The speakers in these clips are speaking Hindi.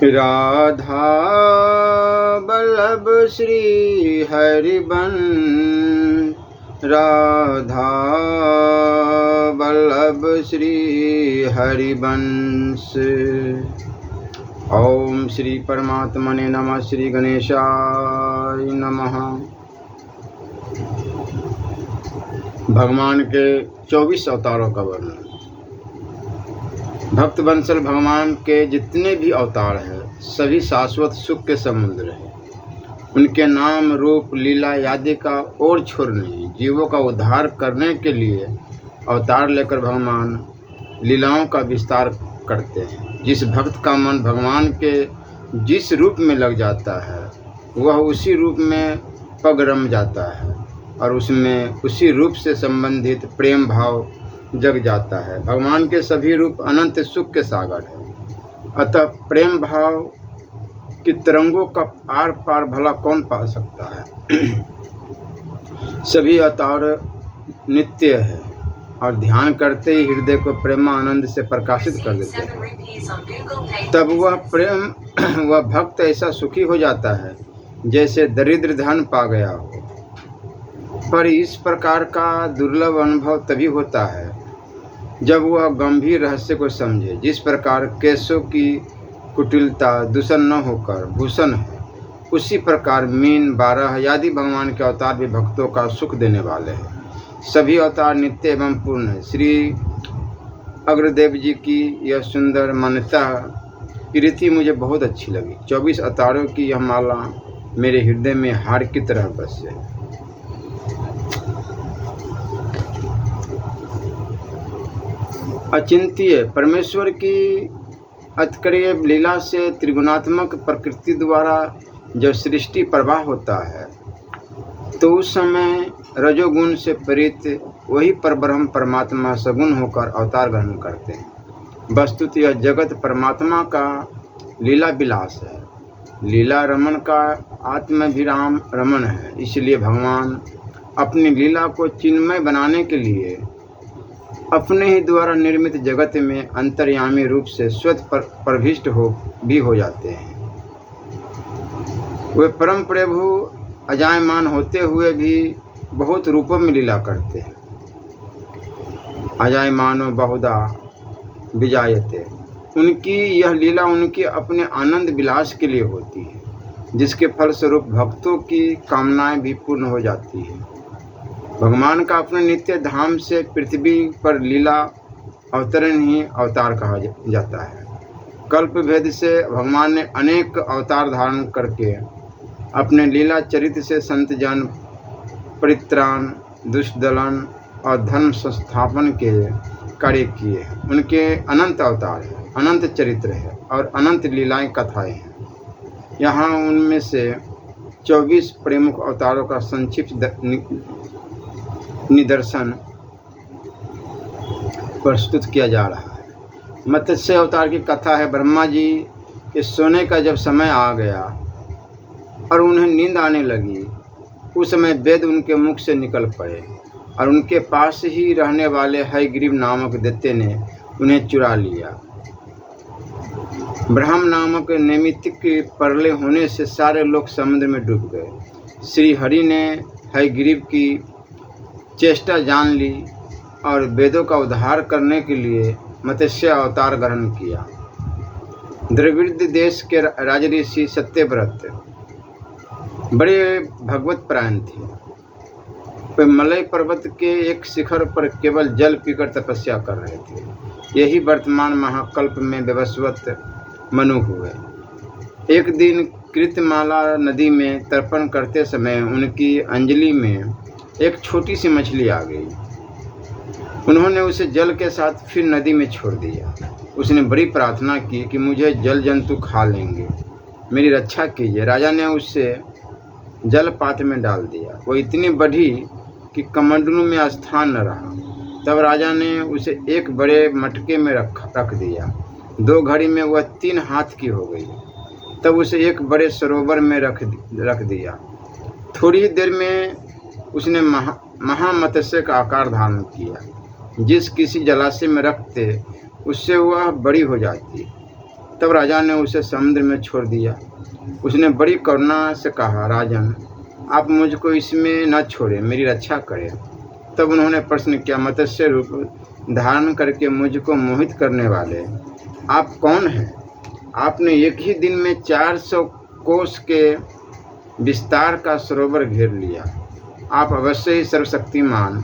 राधा वल्लभ श्री हरिबंश, राधा वल्लभ श्री हरिबंश। ओम श्री परमात्मने नमः। श्री गणेशाय नमः। भगवान के 24 अवतारों का वर्णन। भक्त वत्सल भगवान के जितने भी अवतार हैं सभी शाश्वत सुख के समुद्र हैं। उनके नाम रूप लीला आदि का और छोर नहीं। जीवों का उद्धार करने के लिए अवतार लेकर भगवान लीलाओं का विस्तार करते हैं। जिस भक्त का मन भगवान के जिस रूप में लग जाता है वह उसी रूप में पग रम जाता है और उसमें उसी रूप से संबंधित प्रेम भाव जग जाता है। भगवान के सभी रूप अनंत सुख के सागर हैं। अतः प्रेम भाव की तरंगों का आर पार भला कौन पा सकता है। सभी अवतार नित्य है और ध्यान करते ही हृदय को प्रेमानंद से प्रकाशित कर देते हैं। तब वह भक्त ऐसा सुखी हो जाता है जैसे दरिद्र धन पा गया हो। पर इस प्रकार का दुर्लभ अनुभव तभी होता है जब वह गंभीर रहस्य को समझे। जिस प्रकार केशों की कुटिलता दूषण न होकर भूषण है, उसी प्रकार मीन 12 आदि भगवान के अवतार भी भक्तों का सुख देने वाले हैं। सभी अवतार नित्य एवं पूर्ण है। श्री अग्रदेव जी की यह सुंदर मान्यता की रीति मुझे बहुत अच्छी लगी। 24 अवतारों की यह माला मेरे हृदय में हार की तरह बसे। अचिंत्य परमेश्वर की अतकरीय लीला से त्रिगुणात्मक प्रकृति द्वारा जब सृष्टि प्रवाह होता है तो उस समय रजोगुण से प्रेरित वही परब्रह्म परमात्मा सगुण होकर अवतार ग्रहण करते हैं। वस्तुतः यह जगत परमात्मा का लीला विलास है। लीला रमन का आत्मभिराम रमन है। इसलिए भगवान अपनी लीला को चिन्मय बनाने के लिए अपने ही द्वारा निर्मित जगत में अंतर्यामी रूप से स्वतः प्रविष्ट हो जाते हैं। वे परम प्रभु अजायमान होते हुए भी बहुत रूपों में लीला करते हैं। अजायमानो बहुधा विजायते। उनकी यह लीला उनके अपने आनंद विलास के लिए होती है, जिसके फलस्वरूप भक्तों की कामनाएं भी पूर्ण हो जाती हैं। भगवान का अपने नित्य धाम से पृथ्वी पर लीला अवतरण ही अवतार कहा जाता है। कल्प भेद से भगवान ने अनेक अवतार धारण करके अपने लीला चरित्र से संत जन परित्राण, दुष्दलन और धर्म संस्थापन के कार्य किए हैं। उनके अनंत अवतार हैं, अनंत चरित्र है और अनंत लीलाएं कथाएं हैं। यहाँ उनमें से 24 प्रमुख अवतारों का संक्षिप्त निदर्शन प्रस्तुत किया जा रहा है। मत्स्य अवतार की कथा है। ब्रह्मा जी के सोने का जब समय आ गया और उन्हें नींद आने लगी, उस समय वेद उनके मुख से निकल पड़े और उनके पास ही रहने वाले हयग्रीव नामक दैत्य ने उन्हें चुरा लिया। ब्रह्म नामक नैमित्तिक के परले होने से सारे लोग समुद्र में डूब गए। श्री हरि ने हयग्रीव की चेष्टा जान ली और वेदों का उद्धार करने के लिए मत्स्य अवतार ग्रहण किया। द्रविड़ देश के राजऋषि सत्यव्रत बड़े भगवत परायण थे। वे मलय पर्वत के एक शिखर पर केवल जल पीकर तपस्या कर रहे थे। यही वर्तमान महाकल्प में विवस्वत मनु हुए। एक दिन कृतमाला नदी में तर्पण करते समय उनकी अंजलि में एक छोटी सी मछली आ गई। उन्होंने उसे जल के साथ फिर नदी में छोड़ दिया। उसने बड़ी प्रार्थना की कि मुझे जल जंतु खा लेंगे, मेरी रक्षा कीजिए। राजा ने उसे जलपात्र में डाल दिया। वो इतनी बढ़ी कि कमंडलू में स्थान न रहा। तब राजा ने उसे एक बड़े मटके में रख दिया। 2 घड़ी में वह 3 हाथ की हो गई। तब उसे एक बड़े सरोवर में रख दिया। थोड़ी ही देर में उसने महामत्स्य का आकार धारण किया। जिस किसी जलाशय में रखते उससे वह बड़ी हो जाती। तब राजा ने उसे समुद्र में छोड़ दिया। उसने बड़ी करुणा से कहा, राजन, आप मुझको इसमें न छोड़े, मेरी रक्षा करें। तब उन्होंने प्रश्न किया, मत्स्य रूप धारण करके मुझको मोहित करने वाले आप कौन हैं? आपने एक ही दिन में 400 कोस के विस्तार का सरोवर घेर लिया। आप अवश्य ही सर्वशक्तिमान,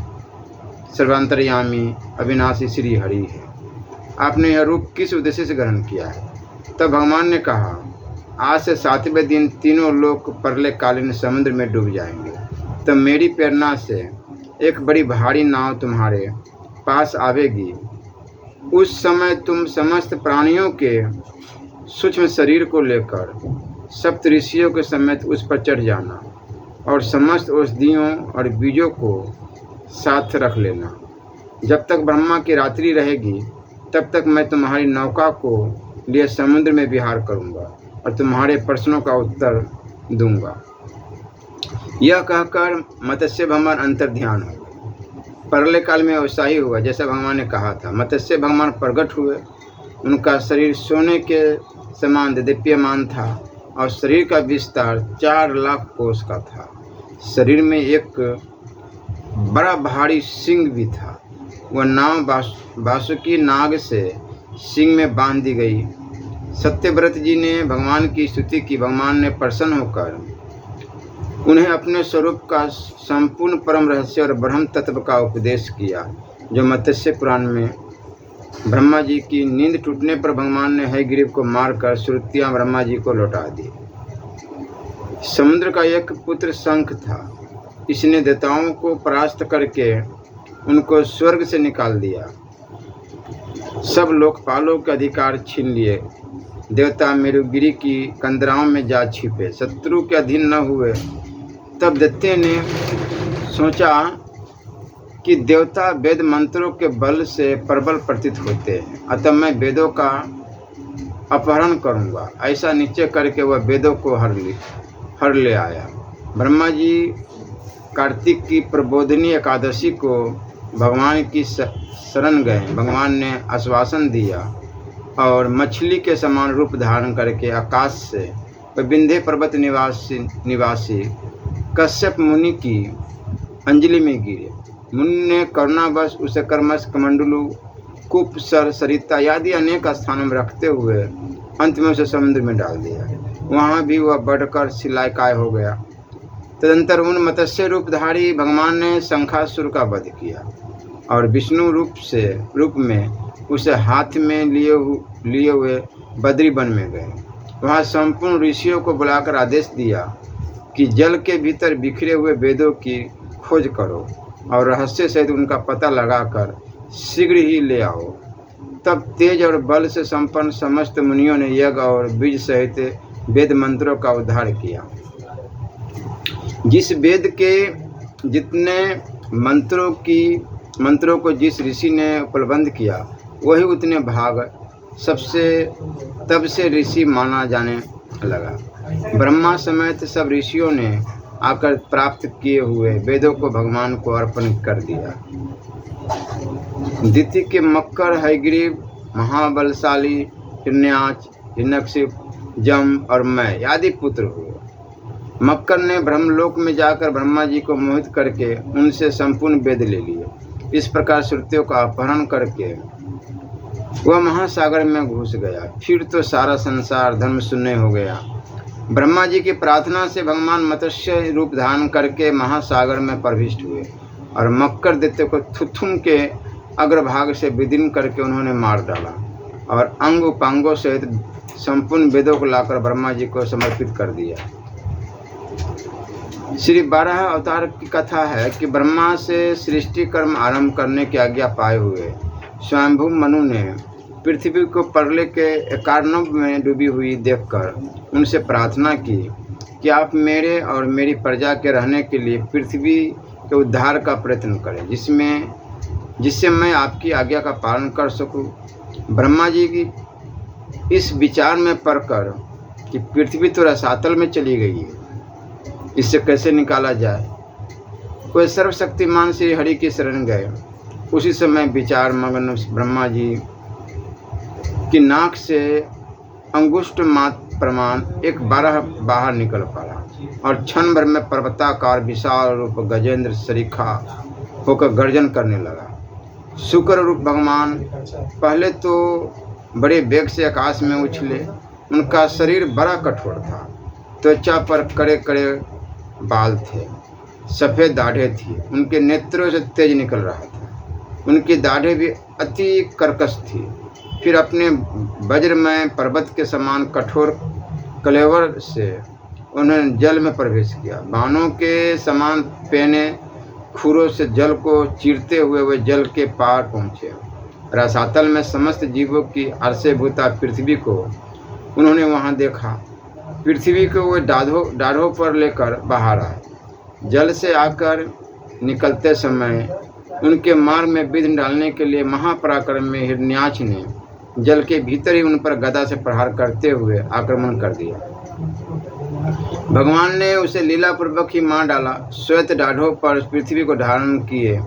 सर्वांतर्यामी, अविनाशी श्री हरि है। आपने यह रूप किस उद्देश्य से ग्रहण किया है? तब भगवान ने कहा, आज से 7वें दिन तीनों लोग प्रलयकालीन समुद्र में डूब जाएंगे। तब मेरी प्रेरणा से एक बड़ी भारी नाव तुम्हारे पास आवेगी। उस समय तुम समस्त प्राणियों के सूक्ष्म शरीर को लेकर सप्त ऋषियों के समेत उस पर चढ़ जाना और समस्त औषधियों और बीजों को साथ रख लेना। जब तक ब्रह्मा की रात्रि रहेगी तब तक मैं तुम्हारी नौका को लिए समुद्र में विहार करूंगा और तुम्हारे प्रश्नों का उत्तर दूंगा। यह कहकर मत्स्य भगवान अंतर्ध्यान हो गए। प्रलय काल में वैसा ही हुआ जैसा भगवान ने कहा था। मत्स्य भगवान प्रकट हुए। उनका शरीर सोने के समान दीप्यमान था और शरीर का विस्तार 4 लाख कोस का था। शरीर में एक बड़ा भारी सिंह भी था। वह नाव वासुकी नाग से सिंह में बांध दी गई। सत्यव्रत जी ने भगवान की स्तुति की। भगवान ने प्रसन्न होकर उन्हें अपने स्वरूप का संपूर्ण परम रहस्य और ब्रह्म तत्व का उपदेश किया, जो मत्स्य पुराण में ब्रह्मा जी की नींद टूटने पर भगवान ने हयग्रीव को मारकर श्रुतियां ब्रह्मा जी को लौटा दी। समुद्र का एक पुत्र शंख था। इसने देवताओं को परास्त करके उनको स्वर्ग से निकाल दिया। सब लोकपालों के अधिकार छीन लिए। देवता मेरुगिरी की कंदराओं में जा छिपे, शत्रु के अधीन न हुए। तब दैत्य ने सोचा कि देवता वेद मंत्रों के बल से प्रबल प्रतीत होते हैं, अतः मैं वेदों का अपहरण करूंगा। ऐसा निश्चय करके वह वेदों को हर ले आया। ब्रह्मा जी कार्तिक की प्रबोधिनी एकादशी को भगवान की शरण गए। भगवान ने आश्वासन दिया और मछली के समान रूप धारण करके आकाश से विंध्य पर्वत निवासी कश्यप मुनि की अंजलि में गिरे। मुनि ने करुणावश उसे कर्मश, कमंडलू, कूप, सरिता आदि अनेक स्थानों में रखते हुए अंत में उसे समुद्र में डाल दिया। वहाँ भी वह बढ़कर शिलाकाय हो गया। तदंतर उन मत्स्य रूपधारी भगवान ने शंखासुर का वध किया और विष्णु रूप में उसे हाथ में लिए हुए बद्री वन में गए। वहाँ संपूर्ण ऋषियों को बुलाकर आदेश दिया कि जल के भीतर बिखरे हुए वेदों की खोज करो और रहस्य सहित उनका पता लगाकर शीघ्र ही ले आओ। तब तेज और बल से संपन्न समस्त मुनियों ने यज्ञ और बीज सहित वेद मंत्रों का उद्धार किया। जिस वेद के जितने मंत्रों को जिस ऋषि ने उपलब्ध किया, वही उतने भाग तब से ऋषि माना जाने लगा। ब्रह्मा समेत सब ऋषियों ने आकर प्राप्त किए हुए वेदों को भगवान को अर्पण कर दिया। दिति के मक्कर, हयग्रीव, महाबलशाली हिरण्याक्ष, हिरण्यकशिप, जम और मैं आदि पुत्र हुए। मक्कर ने ब्रह्मलोक में जाकर ब्रह्मा जी को मोहित करके उनसे संपूर्ण वेद ले लिए। इस प्रकार श्रुतियों का अपहरण करके वह महासागर में घुस गया। फिर तो सारा संसार धर्म शून्य हो गया। ब्रह्मा जी की प्रार्थना से भगवान मत्स्य रूप धारण करके महासागर में प्रविष्ट हुए और मक्कर दैत्य को थुथुम के अग्रभाग से विदीर्ण करके उन्होंने मार डाला और अंग उपांगों सहित संपूर्ण वेदों को लाकर ब्रह्मा जी को समर्पित कर दिया। श्री 12 अवतार की कथा है कि ब्रह्मा से सृष्टि कर्म आरंभ करने की आज्ञा पाए हुए स्वयंभू मनु ने पृथ्वी को प्रलय के एकार्णव में डूबी हुई देखकर उनसे प्रार्थना की कि आप मेरे और मेरी प्रजा के रहने के लिए पृथ्वी के उद्धार का प्रयत्न करें, जिससे मैं आपकी आज्ञा का पालन कर सकूं। ब्रह्मा जी की इस विचार में पड़कर कि पृथ्वी तो रसातल में चली गई है, इससे कैसे निकाला जाए, कोई सर्वशक्तिमान श्री हरि की शरण गए। उसी समय विचार मग्न ब्रह्मा जी की नाक से अंगुष्ठ मात्र प्रमाण एक बारह बाहर निकल पड़ा और क्षण भर में पर्वताकार विशाल रूप गजेंद्र सरीखा होकर गर्जन करने लगा। शुक्र रूप भगवान पहले तो बड़े वेग से आकाश में उछले। उनका शरीर बड़ा कठोर था, त्वचा पर कड़े कड़े बाल थे, सफ़ेद दाढ़ें थी, उनके नेत्रों से तेज निकल रहा था, उनकी दाढ़ें भी अति कर्कश थी। फिर अपने वज्रमय पर्वत के समान कठोर कलेवर से उन्होंने जल में प्रवेश किया। बाणों के समान पैने खुरों से जल को चीरते हुए वे जल के पार पहुँचे। रसातल में समस्त जीवों की अर्शभूता पृथ्वी को उन्होंने वहाँ देखा। पृथ्वी को वे डाढ़ों पर लेकर बाहर आए। जल से आकर निकलते समय उनके मार्ग में विघ्न डालने के लिए महापराक्रमी हिरण्याक्ष ने जल के भीतर ही उन पर गदा से प्रहार करते हुए आक्रमण कर दिया। भगवान ने उसे लीलापूर्वक ही मार डाला। श्वेत डाढ़ों पर पृथ्वी को धारण किए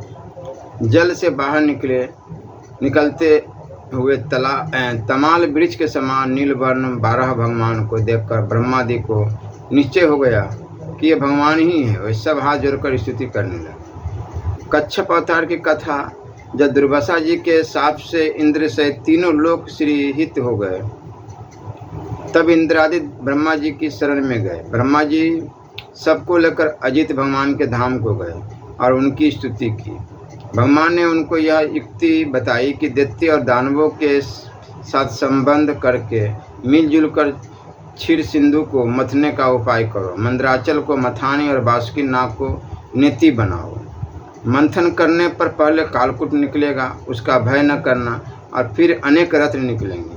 जल से बाहर निकलते हुए तमाल वृक्ष के समान नीलवर्ण 12 भगवान को देखकर ब्रह्मादि को निश्चय हो गया कि ये भगवान ही है। वे सब हाथ जोड़कर स्तुति करने लगे। कच्छप अवतार की कथा। जब दुर्वासा जी के शाप से इंद्र से तीनों लोक श्रीहित हो गए, तब इंद्रादि ब्रह्मा जी की शरण में गए। ब्रह्मा जी सबको लेकर अजित भगवान के धाम को गए और उनकी स्तुति की। भगवान ने उनको यह युक्ति बताई कि दैत्य और दानवों के साथ संबंध करके मिलजुल कर क्षीर सिंधु को मथने का उपाय करो। मंदराचल को मथानी और बासुकी नाग को नेति बनाओ। मंथन करने पर पहले कालकूट निकलेगा, उसका भय न करना, और फिर अनेक रत्न निकलेंगे,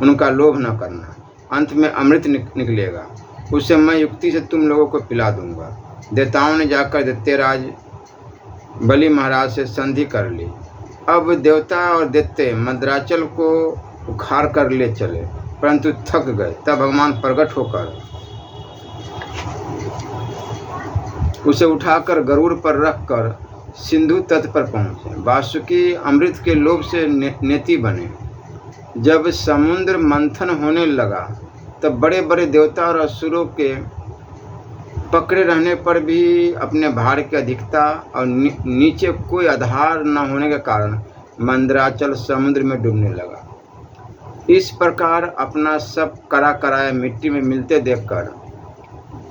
उनका लोभ न करना। अंत में अमृत निकलेगा, उसे मैं युक्ति से तुम लोगों को पिला दूंगा। देवताओं ने जाकर दैत्यराज बलि महाराज से संधि कर ली। अब देवता और दैत्य मंदराचल को उखाड़ कर ले चले, परंतु थक गए। तब भगवान प्रकट होकर उसे उठाकर गरुड़ पर रखकर सिंधु तट पर पहुँचे। वासुकी अमृत के लोभ से नेति बने। जब समुद्र मंथन होने लगा तब बड़े बड़े देवता और असुरों के पकड़े रहने पर भी अपने भार की अधिकता और नीचे कोई आधार न होने के कारण मंदराचल समुद्र में डूबने लगा। इस प्रकार अपना सब करा कराया मिट्टी में मिलते देखकर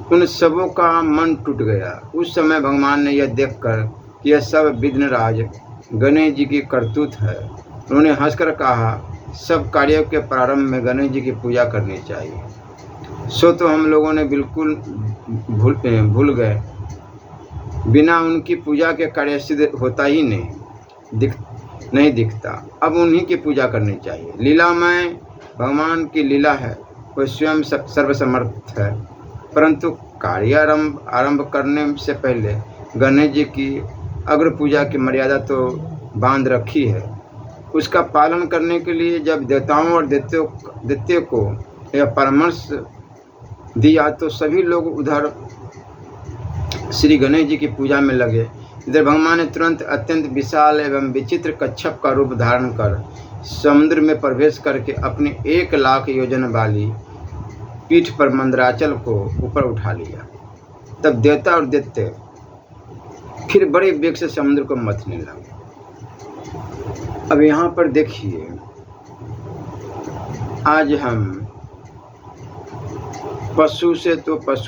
उन सबों का मन टूट गया। उस समय भगवान ने यह देखकर कि यह सब विघ्नराज गणेश जी की करतूत है, उन्होंने हंसकर कहा, सब कार्यों के प्रारंभ में गणेश जी की पूजा करनी चाहिए। सो तो हम लोगों ने बिल्कुल भूल गए। बिना उनकी पूजा के कार्य सिद्ध होता ही नहीं दिखता। अब उन्हीं की पूजा करनी चाहिए। लीलामय भगवान की लीला है, वह स्वयं सर्वसमर्थ है, परंतु कार्य आरंभ करने से पहले गणेश जी की अग्र पूजा की मर्यादा तो बांध रखी है। उसका पालन करने के लिए जब देवताओं और दैत्यों को यह परामर्श दिया तो सभी लोग उधर श्री गणेश जी की पूजा में लगे। इधर भगवान ने तुरंत अत्यंत विशाल एवं विचित्र कच्छप का रूप धारण कर समुद्र में प्रवेश करके अपनी 1 लाख योजन वाली पीठ पर मंदराचल को ऊपर उठा लिया। तब देवता और दैत्य फिर बड़े वेग से समुद्र को मथने लगे। अब यहाँ पर देखिए, आज हम पशु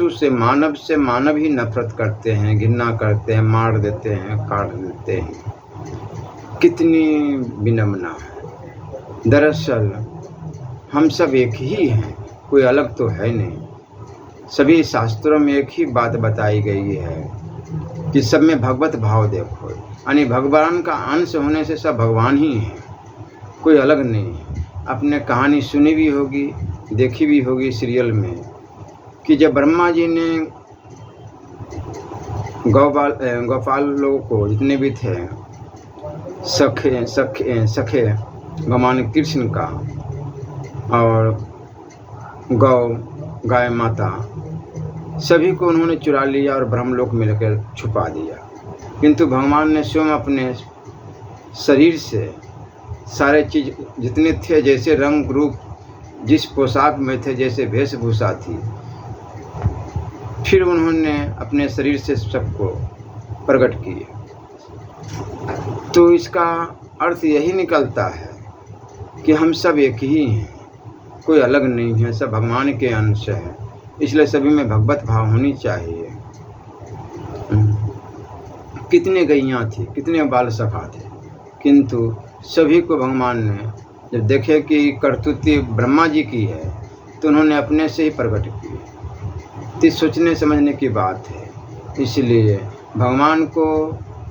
से मानव ही नफरत करते हैं, घृणा करते हैं, मार देते हैं, काट देते हैं। कितनी विनम्रता है। दरअसल हम सब एक ही हैं, कोई अलग तो है नहीं। सभी शास्त्रों में एक ही बात बताई गई है कि सब में भगवत भाव देखो, यानी भगवान का अंश होने से सब भगवान ही हैं, कोई अलग नहीं है। आपने कहानी सुनी भी होगी, देखी भी होगी सीरियल में, कि जब ब्रह्मा जी ने गौपाल लोगों को जितने भी थे सखे भगवान कृष्ण का और गाय माता सभी को उन्होंने चुरा लिया और ब्रह्मलोक में लेकर छुपा दिया। किंतु भगवान ने स्वयं अपने शरीर से सारे चीज जितने थे, जैसे रंग रूप जिस पोशाक में थे, जैसे वेशभूषा थी, फिर उन्होंने अपने शरीर से सबको प्रकट किए। तो इसका अर्थ यही निकलता है कि हम सब एक ही हैं, कोई अलग नहीं है, सब भगवान के अंश है। इसलिए सभी में भगवत भाव होनी चाहिए। कितने गैयाँ थी, कितने बाल सखा थे, किंतु सभी को भगवान ने जब देखे कि करतुति ब्रह्मा जी की है तो उन्होंने अपने से ही प्रकट की। तो सोचने समझने की बात है। इसलिए भगवान को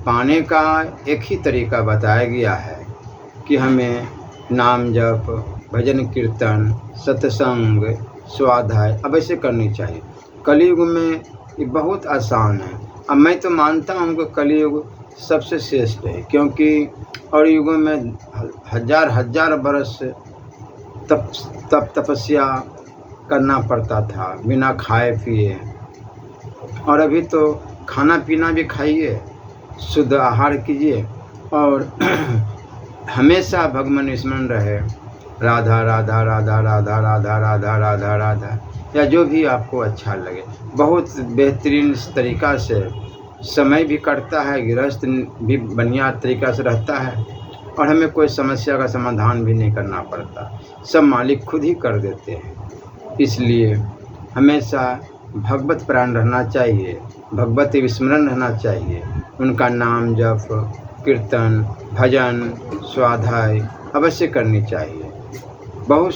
पाने का एक ही तरीका बताया गया है कि हमें नाम जप, भजन कीर्तन, सत्संग, स्वाध्याय अवश्य करनी चाहिए। कलयुग में ये बहुत आसान है। अब मैं तो मानता हूँ कि कलयुग सबसे श्रेष्ठ है, क्योंकि और युगों में हजार बरस तपस्या करना पड़ता था बिना खाए पिए, और अभी तो खाना पीना भी खाइए, शुद्ध आहार कीजिए और हमेशा भगवान स्मरण रहे, राधा राधा राधा राधा राधा राधा राधा राधा, या जो भी आपको अच्छा लगे। बहुत बेहतरीन तरीक़ा से समय भी कटता है, गृहस्थ भी बढ़िया तरीक़ा से रहता है, और हमें कोई समस्या का समाधान भी नहीं करना पड़ता, सब मालिक खुद ही कर देते हैं। इसलिए हमेशा भगवत प्राण रहना चाहिए, भगवत विस्मरण रहना चाहिए, उनका नाम जप, कीर्तन, भजन, स्वाध्याय अवश्य करनी चाहिए। बहुत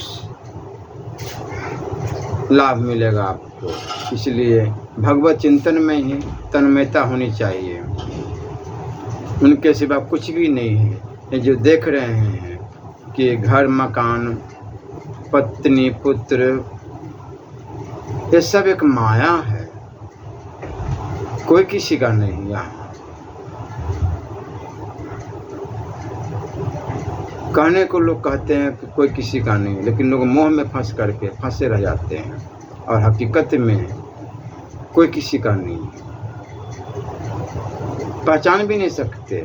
लाभ मिलेगा आपको। इसलिए भगवत चिंतन में ही तन्मयता होनी चाहिए, उनके सिवा कुछ भी नहीं है। ये जो देख रहे हैं कि घर मकान पत्नी पुत्र, ये सब एक माया है, कोई किसी का नहीं। यहाँ कहने को लोग कहते हैं कि कोई किसी का नहीं, लेकिन लोग मोह में फंसे रह जाते हैं, और हकीकत में कोई किसी का नहीं, पहचान भी नहीं सकते।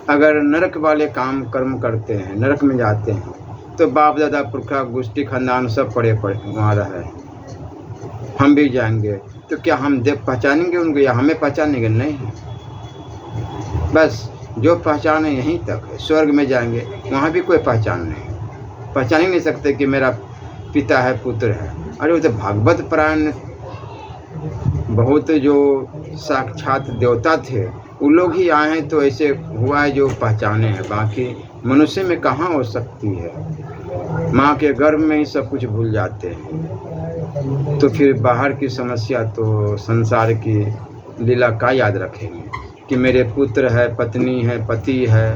अगर नरक वाले काम कर्म करते हैं, नरक में जाते हैं, तो बाप दादा पुरखा गोष्ठी खानदान सब पड़े वहाँ रहे, हम भी जाएंगे तो क्या हम पहचानेंगे उनको या हमें पहचानेंगे? नहीं, बस जो पहचान है यहीं तक है। स्वर्ग में जाएंगे, वहाँ भी कोई पहचान नहीं, पहचान ही नहीं सकते कि मेरा पिता है, पुत्र है। अरे वो तो भागवत प्राण बहुत जो साक्षात देवता थे, वो लोग ही आए हैं तो ऐसे हुआ है जो पहचाने हैं, बाकी मनुष्य में कहाँ हो सकती है। माँ के गर्भ में ही सब कुछ भूल जाते हैं, तो फिर बाहर की समस्या तो संसार की लीला का याद रखेंगे कि मेरे पुत्र है, पत्नी है, पति है,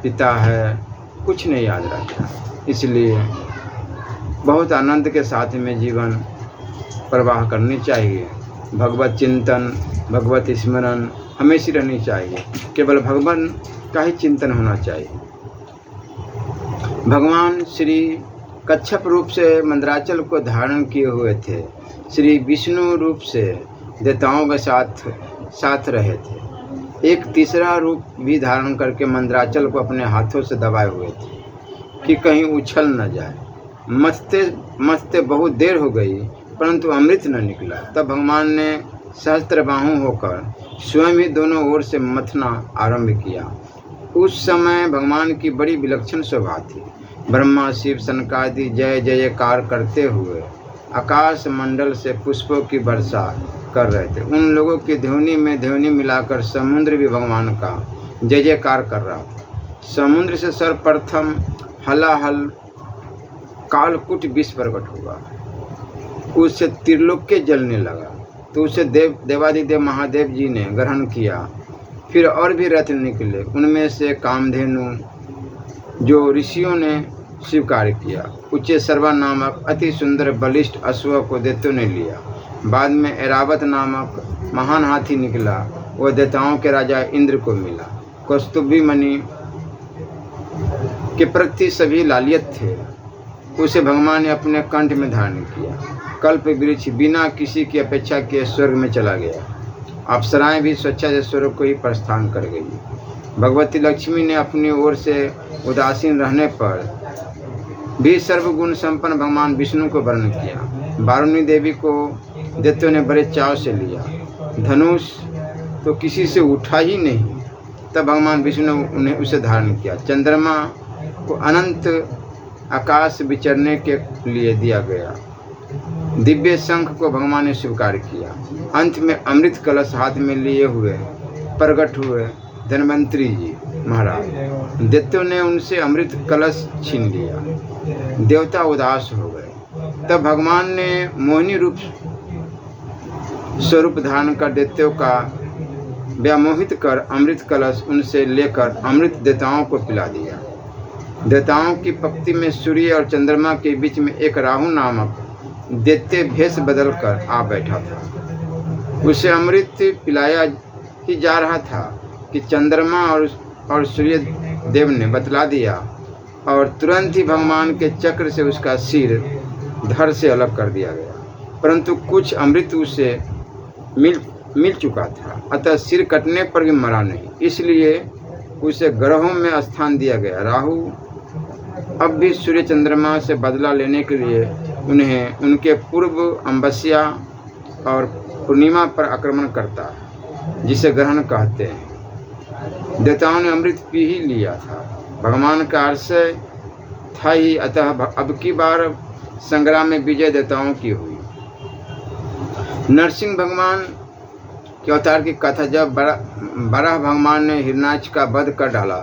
पिता है, कुछ नहीं याद रखता। इसलिए बहुत आनंद के साथ में जीवन प्रवाह करनी चाहिए। भगवत चिंतन, भगवत स्मरण हमेशा रहनी चाहिए, केवल भगवान का ही चिंतन होना चाहिए। भगवान श्री कच्छप रूप से मंदराचल को धारण किए हुए थे, श्री विष्णु रूप से देवताओं के साथ रहे थे, एक तीसरा रूप भी धारण करके मंदराचल को अपने हाथों से दबाए हुए थे कि कहीं उछल न जाए। मथते बहुत देर हो गई, परंतु अमृत न निकला। तब भगवान ने सहस्त्रबाहु होकर स्वयं ही दोनों ओर से मथना आरंभ किया। उस समय भगवान की बड़ी विलक्षण शोभा थी। ब्रह्मा शिव सनकादि जय जयकार करते हुए आकाश मंडल से पुष्पों की वर्षा कर रहे थे। उन लोगों की ध्वनि में ध्वनि मिलाकर समुद्र भी भगवान का जय जयकार कर रहा था। समुद्र से सर्वप्रथम हलाहल कालकूट विष प्रकट हुआ, उससे त्रिलोक्य जलने लगा, तो उसे देवादिदेव महादेव जी ने ग्रहण किया। फिर और भी रथ निकले, उनमें से कामधेनु जो ऋषियों ने स्वीकार किया। उच्च सर्वा नामक अति सुंदर बलिष्ठ अश्व को दैत्यों ने लिया। बाद में ऐरावत नामक महान हाथी निकला, वह देवताओं के राजा इंद्र को मिला। कौस्तुभी मणि के प्रति सभी लालियत थे, उसे भगवान ने अपने कंठ में धारण किया। कल्प वृक्ष बिना किसी की अपेक्षा के स्वर्ग में चला गया। अप्सराएं भी स्वेच्छा से स्वर्ग को ही प्रस्थान कर गई। भगवती लक्ष्मी ने अपनी ओर से उदासीन रहने पर भी सर्वगुण संपन्न भगवान विष्णु को वर्ण किया। वारुणी देवी को दैत्यों ने बड़े चाव से लिया। धनुष तो किसी से उठा ही नहीं, तब भगवान विष्णु उन्हें उसे धारण किया। चंद्रमा को अनंत आकाश विचरने के लिए दिया गया। दिव्य शंख को भगवान ने स्वीकार किया। अंत में अमृत कलश हाथ में लिए हुए प्रकट हुए धन्वंतरी जी महाराज। दैत्यों ने उनसे अमृत कलश छीन लिया। देवता उदास हो गए। तब भगवान ने मोहिनी रूप स्वरूप धारण कर दैत्यों का व्यामोहित कर अमृत कलश उनसे लेकर अमृत देवताओं को पिला दिया। देवताओं की पंक्ति में सूर्य और चंद्रमा के बीच में एक राहु नामक दैत्य भेष बदल कर आ बैठा था। उसे अमृत पिलाया ही जा रहा था कि चंद्रमा और सूर्य देव ने बतला दिया और तुरंत ही भगवान के चक्र से उसका सिर धड़ से अलग कर दिया गया। परंतु कुछ अमृत उसे मिल चुका था, अतः सिर कटने पर भी मरा नहीं, इसलिए उसे ग्रहों में स्थान दिया गया। राहु अब भी सूर्य चंद्रमा से बदला लेने के लिए उन्हें उनके पूर्व अमावस्या और पूर्णिमा पर आक्रमण करता है, जिसे ग्रहण कहते हैं। देवताओं ने अमृत पी ही लिया था। भगवान का आशय था ही, अतः अब की बार संग्राम में विजय देवताओं की हुई। नरसिंह भगवान के अवतार की कथा जब बराह भगवान ने हिरण्याक्ष का वध कर डाला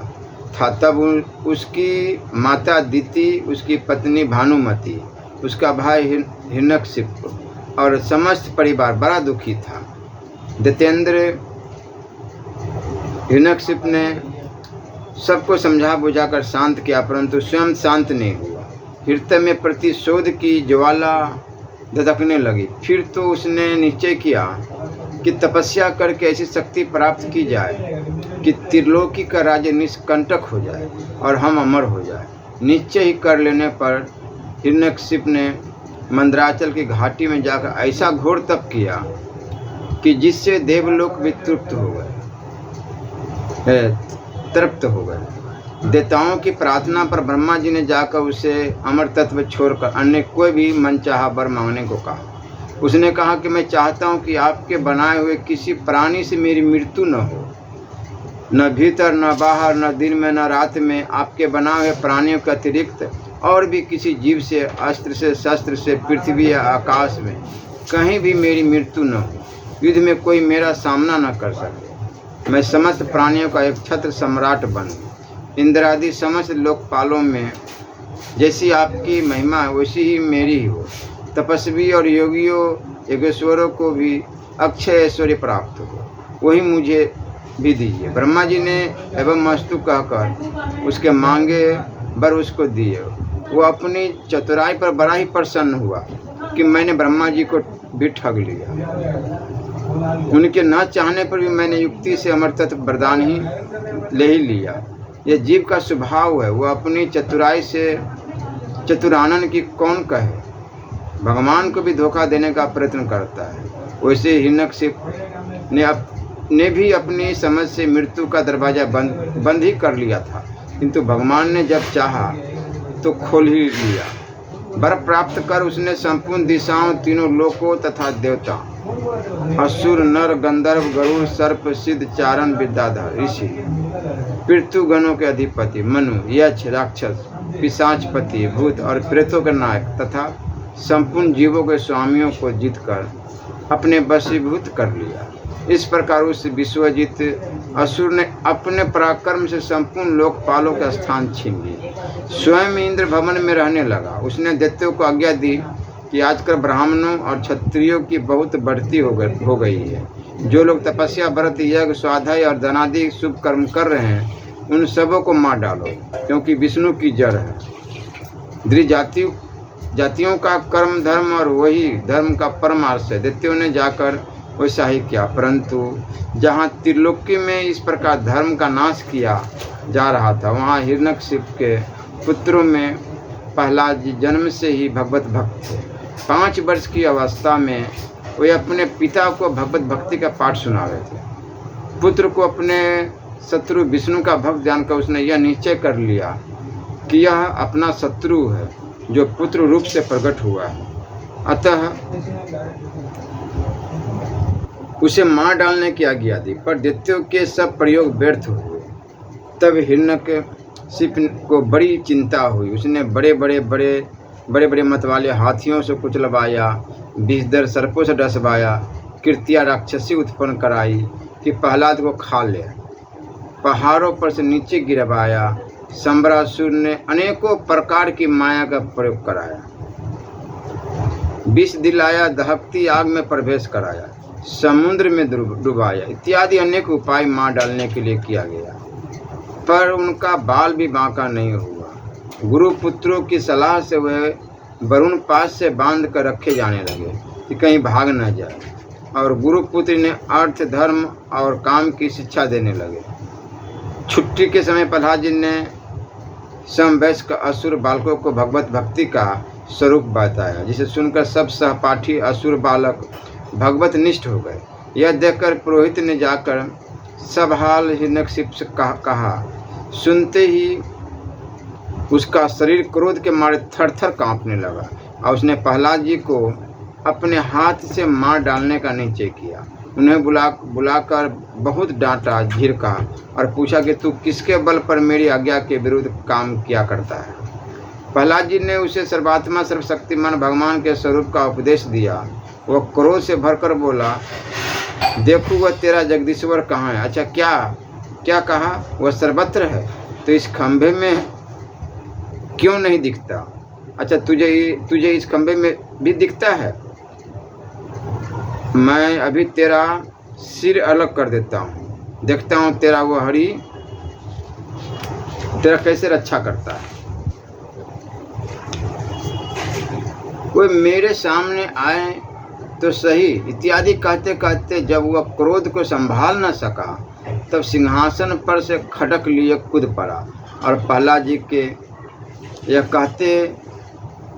था, तब उसकी माता दिति, उसकी पत्नी भानुमति, उसका भाई हिरण्यकशिप और समस्त परिवार बड़ा दुखी था। दैत्येंद्र हिरण्यकशिप ने सबको समझा बुझाकर शांत किया, परंतु स्वयं शांत नहीं हुआ। हृदय में प्रतिशोध की ज्वाला धधकने लगी। फिर तो उसने निश्चय किया कि तपस्या करके ऐसी शक्ति प्राप्त की जाए कि त्रिलोकी का राज्य निष्कंटक हो जाए और हम अमर हो जाए। निश्चय ही कर लेने पर हिरण्यकशिप ने मंदराचल की घाटी में जाकर ऐसा घोर तप किया कि जिससे देवलोक भी तृप्त हो गए। देवताओं की प्रार्थना पर ब्रह्मा जी ने जाकर उसे अमर तत्व छोड़कर अन्य कोई भी मनचाहा वर मांगने को कहा। उसने कहा कि मैं चाहता हूं कि आपके बनाए हुए किसी प्राणी से मेरी मृत्यु न हो, न भीतर न बाहर, न दिन में न रात में। आपके बनाए हुए प्राणियों के अतिरिक्त और भी किसी जीव से, अस्त्र से, शस्त्र से, पृथ्वी या आकाश में कहीं भी मेरी मृत्यु न हो। युद्ध में कोई मेरा सामना न कर सके। मैं समस्त प्राणियों का एक छत्र सम्राट बनूं। इंद्रादि समस्त लोकपालों में जैसी आपकी महिमा वैसी ही मेरी ही हो। तपस्वी और योगियों योगेश्वरों को भी अक्षय ऐश्वर्य प्राप्त हो, वही मुझे भी दीजिए। ब्रह्मा जी ने एवं मस्तु कहकर उसके मांगे वर उसको दिए। वो अपनी चतुराई पर बड़ा ही प्रसन्न हुआ कि मैंने ब्रह्मा जी को भी ठग लिया। उनके न चाहने पर भी मैंने युक्ति से अमर तत्व वरदान ही ले ही लिया। यह जीव का स्वभाव है, वह अपनी चतुराई से चतुरानन की कौन कहे। भगवान को भी धोखा देने का प्रयत्न करता है। वैसे हिरण्यकशिप ने भी अपनी समझ से मृत्यु का दरवाजा बंद ही कर लिया था, किंतु भगवान ने जब चाहा तो खोल ही लिया। वर प्राप्त कर उसने संपूर्ण दिशाओं, तीनों लोकों तथा देवता, असुर, नर, गंधर्व, गरुड़, सर्प, सिद्ध, चारण, विद्याधर, ऋषि, पृथुगणों के अधिपति, मनु, यक्ष, राक्षस, पिशाचपति, भूत और प्रेतों के नायक तथा संपूर्ण जीवों के स्वामियों को जीतकर अपने वशीभूत कर लिया। इस प्रकार उस विश्वजीत असुर ने अपने पराक्रम से संपूर्ण लोकपालों का स्थान छीन लिया। स्वयं इंद्र भवन में रहने लगा। उसने दैत्यों को आज्ञा दी कि आजकल ब्राह्मणों और क्षत्रियों की बहुत बढ़ती हो गई है। जो लोग तपस्या, व्रत, यज्ञ, स्वाध्याय और धनादि शुभ कर्म कर रहे हैं, उन सबों को मार डालो, क्योंकि विष्णु की जड़ है। जातियों का कर्म धर्म और वही धर्म का परमार्थ है। दैत्यों ने जाकर वैसा ही किया, परंतु जहाँ त्रिलोकी में इस प्रकार धर्म का नाश किया जा रहा था, वहाँ हिरण्यकशिप के पुत्रों में प्रहलाद जी जन्म से ही भगवत भक्त थे। 5 वर्ष की अवस्था में वे अपने पिता को भगवत भक्ति का पाठ सुना रहे थे। पुत्र को अपने शत्रु विष्णु का भक्त जानकर उसने यह निश्चय कर लिया कि यह अपना शत्रु है जो पुत्र रूप से प्रकट हुआ है, अतः उसे मार डालने की आज्ञा दी। पर दैत्यों के सब प्रयोग व्यर्थ हुए। तब हिरण्यकशिप को बड़ी चिंता हुई। उसने बड़े बड़े मतवाले हाथियों से कुचलवाया, विषधर सर्पों से डसवाया, कृत्या राक्षसी उत्पन्न कराई कि प्रहलाद को खा ले, पहाड़ों पर से नीचे गिरवाया। संबरासुर ने अनेकों प्रकार की माया का प्रयोग कराया, विष दिलाया, दहकती आग में प्रवेश कराया, समुद्र में डुबाया इत्यादि अनेक उपाय मार डालने के लिए किया गया, पर उनका बाल भी बांका नहीं हुआ। गुरु पुत्रों की सलाह से वह वरुण पास से बांध कर रखे जाने लगे कि कहीं भाग न जाए, और गुरुपुत्र ने अर्थ, धर्म और काम की शिक्षा देने लगे। छुट्टी के समय प्रहलाद जी ने समवयस्क असुर बालकों को भगवत भक्ति का स्वरूप बताया, जिसे सुनकर सब सहपाठी असुर बालक भगवत निष्ठ हो गए। यह देखकर पुरोहित ने जाकर सब हाल हिरण्यकशिप से कहा। सुनते ही उसका शरीर क्रोध के मारे थर-थर कांपने लगा, और उसने प्रहलाद जी को अपने हाथ से मार डालने का निश्चय किया। उन्हें बुलाकर बहुत डांटा, झिड़का और पूछा कि तू किसके बल पर मेरी आज्ञा के विरुद्ध काम किया करता है। प्रहलाद जी ने उसे सर्वात्मा सर्वशक्तिमान भगवान के स्वरूप का उपदेश दिया। वह क्रोध से भरकर बोला, देखो वह तेरा जगदीश्वर कहाँ है? अच्छा, क्या कहा? वह सर्वत्र है, तो इस खंभे में क्यों नहीं दिखता? अच्छा, तुझे इस खंभे में भी दिखता है? मैं अभी तेरा सिर अलग कर देता हूँ, देखता हूँ तेरा वो हरि तेरा कैसे रक्षा करता है। कोई मेरे सामने आए तो सही इत्यादि कहते कहते जब वह क्रोध को संभाल न सका, तब सिंहासन पर से खटक लिए कूद पड़ा और प्रहलाद जी के यह कहते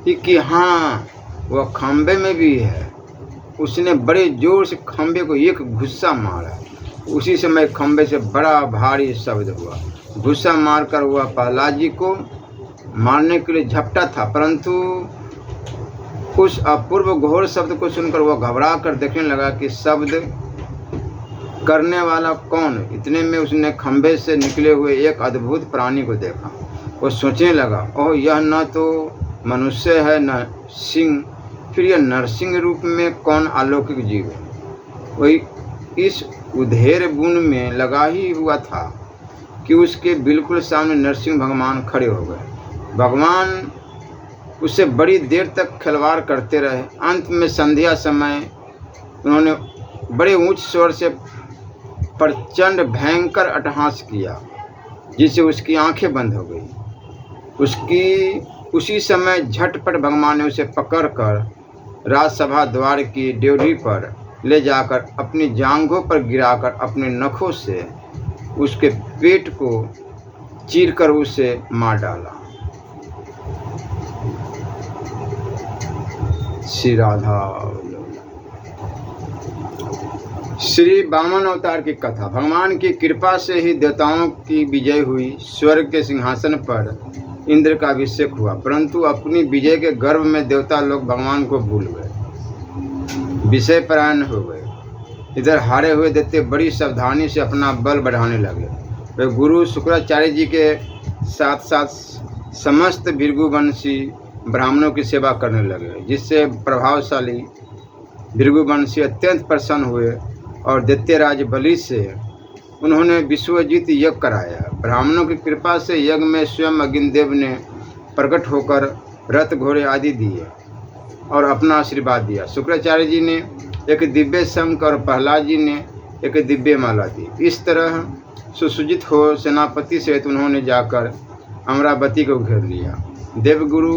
ही कि हाँ, वह खंभे में भी है। उसने बड़े जोर से खंभे को एक घुस्सा मारा। उसी समय खंभे से बड़ा भारी शब्द हुआ। घुस्सा मारकर वह प्रहलाद जी को मारने के लिए झपटा था, परंतु उस अपूर्व घोर शब्द को सुनकर वह घबरा कर देखने लगा कि शब्द करने वाला कौन। इतने में उसने खंभे से निकले हुए एक अद्भुत प्राणी को देखा। वो सोचने लगा, ओह, यह न तो मनुष्य है न सिंह, फिर यह नरसिंह रूप में कौन अलौकिक जीव है। वही इस उधेर बुन में लगा ही हुआ था कि उसके बिल्कुल सामने नरसिंह भगवान खड़े हो गए। भगवान उससे बड़ी देर तक खिलवाड़ करते रहे। अंत में संध्या समय उन्होंने बड़े ऊंच स्वर से प्रचंड भयंकर अट्टहास किया, जिससे उसकी आंखें बंद हो गई। उसी समय झटपट भगवान ने उसे पकड़कर राजसभा द्वार की ड्योढ़ी पर ले जाकर अपनी जांघों पर गिराकर अपने नखों से उसके पेट को चीरकर उसे मार डाला। श्री राधा। श्री वामन अवतार की कथा। भगवान की कृपा से ही देवताओं की विजय हुई। स्वर्ग के सिंहासन पर इंद्र का अभिषेक हुआ, परंतु अपनी विजय के गर्व में देवता लोग भगवान को भूल गए, विषय परायण हो गए। इधर हारे हुए दैत्य बड़ी सावधानी से अपना बल बढ़ाने लगे। वे गुरु शुक्राचार्य जी के साथ साथ समस्त भृगुवंशी ब्राह्मणों की सेवा करने लगे, जिससे प्रभावशाली भृगुवंशी अत्यंत प्रसन्न हुए और दैत्यराज बलि से उन्होंने विश्वजीत यज्ञ कराया। ब्राह्मणों की कृपा से यज्ञ में स्वयं अग्निदेव ने प्रकट होकर रथ घोड़े आदि दिए और अपना आशीर्वाद दिया। शुक्राचार्य जी ने एक दिव्य शंख और प्रहलाद जी ने एक दिव्य माला दी। इस तरह सुसज्जित हो सेनापति सहित उन्होंने जाकर अमरावती को घेर लिया। देवगुरु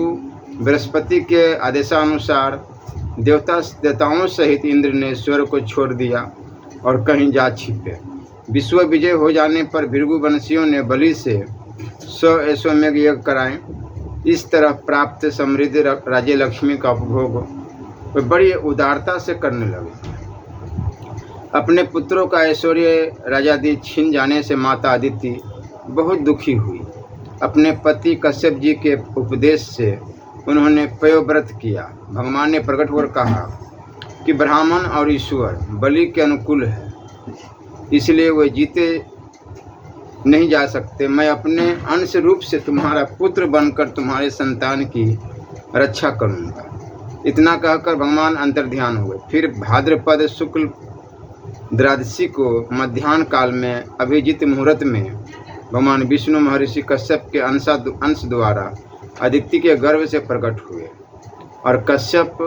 बृहस्पति के आदेशानुसार देवताओं सहित इंद्र ने स्वर्ग को छोड़ दिया और कहीं जा छिपे। विश्व विजय हो जाने पर भृगुवंशियों ने बलि से 100 अश्वमेध यज्ञ कराए। इस तरह प्राप्त समृद्धि राज्य लक्ष्मी का उपभोग वे बड़ी उदारता से करने लगे। अपने पुत्रों का ऐश्वर्य राजादी छीन जाने से माता अदिति बहुत दुखी हुई अपने पति कश्यप जी के उपदेश से उन्होंने पयोव्रत किया। भगवान ने प्रकट होकर कहा कि ब्राह्मण और ईश्वर बलि के अनुकूल है, इसलिए वे जीते नहीं जा सकते। मैं अपने अंश रूप से तुम्हारा पुत्र बनकर तुम्हारे संतान की रक्षा करूंगा। इतना कहकर भगवान अंतर्ध्यान हुए। फिर भाद्रपद शुक्ल द्वादशी को मध्याह्न काल में अभिजीत मुहूर्त में भगवान विष्णु महर्षि कश्यप के अंश द्वारा अदिति के गर्भ से प्रकट हुए और कश्यप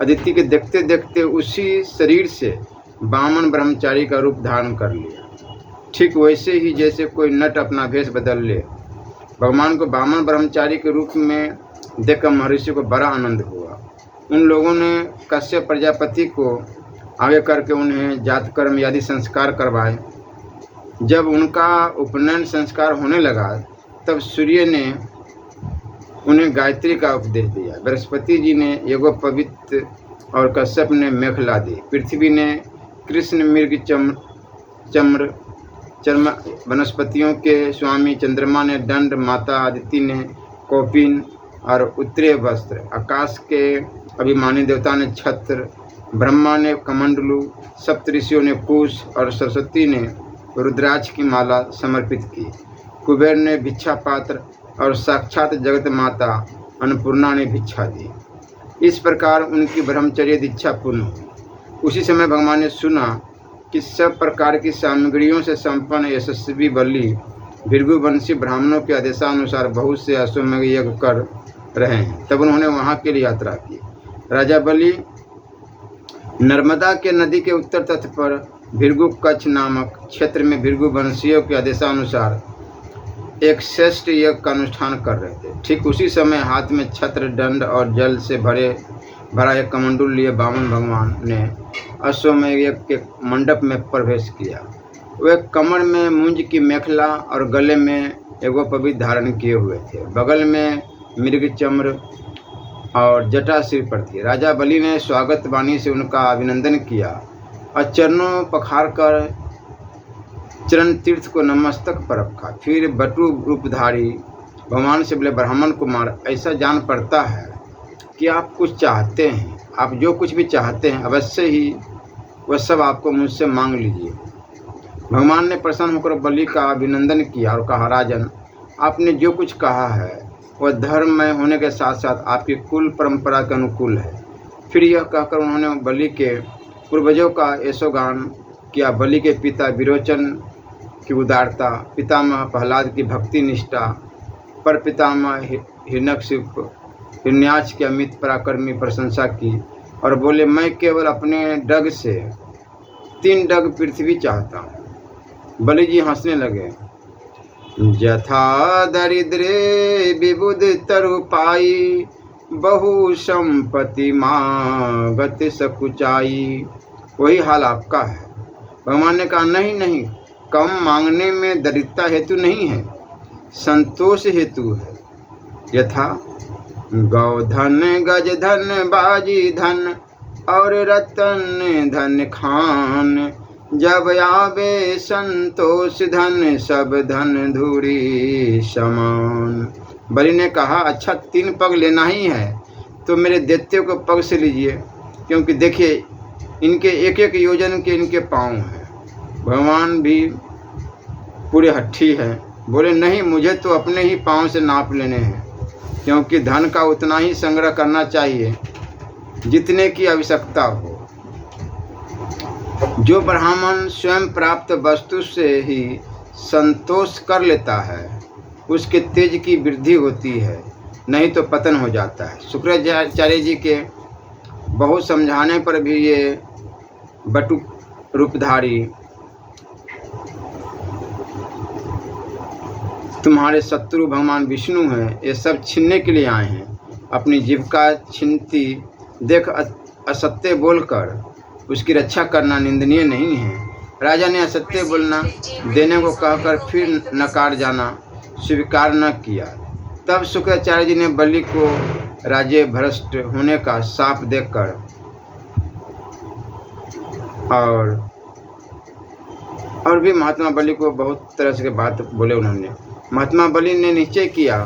अदिति के देखते देखते उसी शरीर से वामन ब्रह्मचारी का रूप धारण कर लिया। ठीक वैसे ही जैसे कोई नट अपना भेष बदल ले। भगवान को वामन ब्रह्मचारी के रूप में देखकर महर्षि को बड़ा आनंद हुआ। उन लोगों ने कश्यप प्रजापति को आगे करके उन्हें जातकर्म आदि संस्कार करवाए। जब उनका उपनयन संस्कार होने लगा तब सूर्य ने उन्हें गायत्री का उपदेश दिया, बृहस्पति जी ने यज्ञोपवीत और कश्यप ने मेखला दी। पृथ्वी ने कृष्ण मृग चर्म वनस्पतियों के स्वामी चंद्रमा ने दंड, माता आदित्य ने कौपिन और उत्तरीय वस्त्र, आकाश के अभिमानी देवता ने छत्र, ब्रह्मा ने कमंडलू, सप्तऋषियों ने कुश और सरस्वती ने रुद्राक्ष की माला समर्पित की। कुबेर ने भिक्षा पात्र और साक्षात जगत माता अन्नपूर्णा ने भिक्षा दी। इस प्रकार उनकी ब्रह्मचर्य दीक्षा पूर्ण हुई। उसी समय भगवान ने सुना कि सब प्रकार की सामग्रियों से संपन्न यशस्वी बलि भृगुवंशी ब्राह्मणों के आदेशानुसार बहुत से अश्वमेध यज्ञ कर रहे हैं। तब उन्होंने वहां के लिए यात्रा की। राजा बलि नर्मदा के नदी के उत्तर तट पर भृगु कच्छ नामक क्षेत्र में भृगुवंशियों के आदेशानुसार एक श्रेष्ठ यज्ञ का अनुष्ठान कर रहे थे। ठीक उसी समय हाथ में छत्र, दंड और जल से भरा एक कमंडल लिए वामन भगवान ने अश्वमेध यज्ञ के मंडप में प्रवेश किया। वे कमर में मूंज की मेखला और गले में यज्ञोपवीत धारण किए हुए थे। बगल में मृग चम्र और जटा सिर पर थी। राजा बलि ने स्वागत वाणी से उनका अभिनंदन किया और चरणों पखार कर चरण तीर्थ को नमस्तक पर रखा। फिर बटु रूपधारी भगवान से बोले, ब्राह्मण कुमार, ऐसा जान पड़ता है कि आप कुछ चाहते हैं। आप जो कुछ भी चाहते हैं अवश्य ही वह सब आपको मुझसे मांग लीजिए। भगवान ने प्रसन्न होकर बलि का अभिनंदन किया और कहा, राजन, आपने जो कुछ कहा है वह धर्ममय होने के साथ साथ आपकी कुल परंपरा के अनुकूल है। फिर यह कहकर उन्होंने बलि के पूर्वजों का यशोगान किया। बलि के पिता विरोचन की उदारता, पितामह प्रहलाद की भक्ति निष्ठा, पर पितामह हिरण्यकशिप हिरण्याक्ष की अमित पराक्रमी प्रशंसा की और बोले, मैं केवल अपने डग से 3 डग पृथ्वी चाहता हूँ। बलि जी हंसने लगे। यथा दरिद्रे विबुध तरु पाई, बहु संपत्ति मांगत सकुचाई। वही हाल आपका है। भगवान ने कहा, नहीं नहीं, कम मांगने में दरिद्रता हेतु नहीं है, संतोष हेतु है। यथा गौधन, गज धन, बाजी धन और रतन धन खान, जब आवे संतोष धन, सब धन धूरी समान। बलि ने कहा, अच्छा 3 पग लेना ही है तो मेरे दैत्यों को पग से लीजिए, क्योंकि देखिए इनके एक एक योजन के इनके पाँव हैं। भगवान भी पूरे हट्ठी हैं। बोले, नहीं, मुझे तो अपने ही पाँव से नाप लेने हैं, क्योंकि धन का उतना ही संग्रह करना चाहिए जितने की आवश्यकता हो। जो ब्राह्मण स्वयं प्राप्त वस्तु से ही संतोष कर लेता है उसके तेज की वृद्धि होती है, नहीं तो पतन हो जाता है। शुक्राचार्य जी के बहुत समझाने पर भी ये बटु रूपधारी तुम्हारे शत्रु भगवान विष्णु हैं, ये सब छीनने के लिए आए हैं। अपनी जीविका छीनती देख असत्य बोलकर उसकी रक्षा करना निंदनीय नहीं है। राजा ने असत्य बोलना देने को कहकर फिर नकार जाना स्वीकार न किया। तब शुक्राचार्य जी ने बलि को राज्य भ्रष्ट होने का शाप देकर और भी महात्मा बलि को बहुत तरह से बात बोले उन्होंने। महात्मा बलि ने निश्चय किया,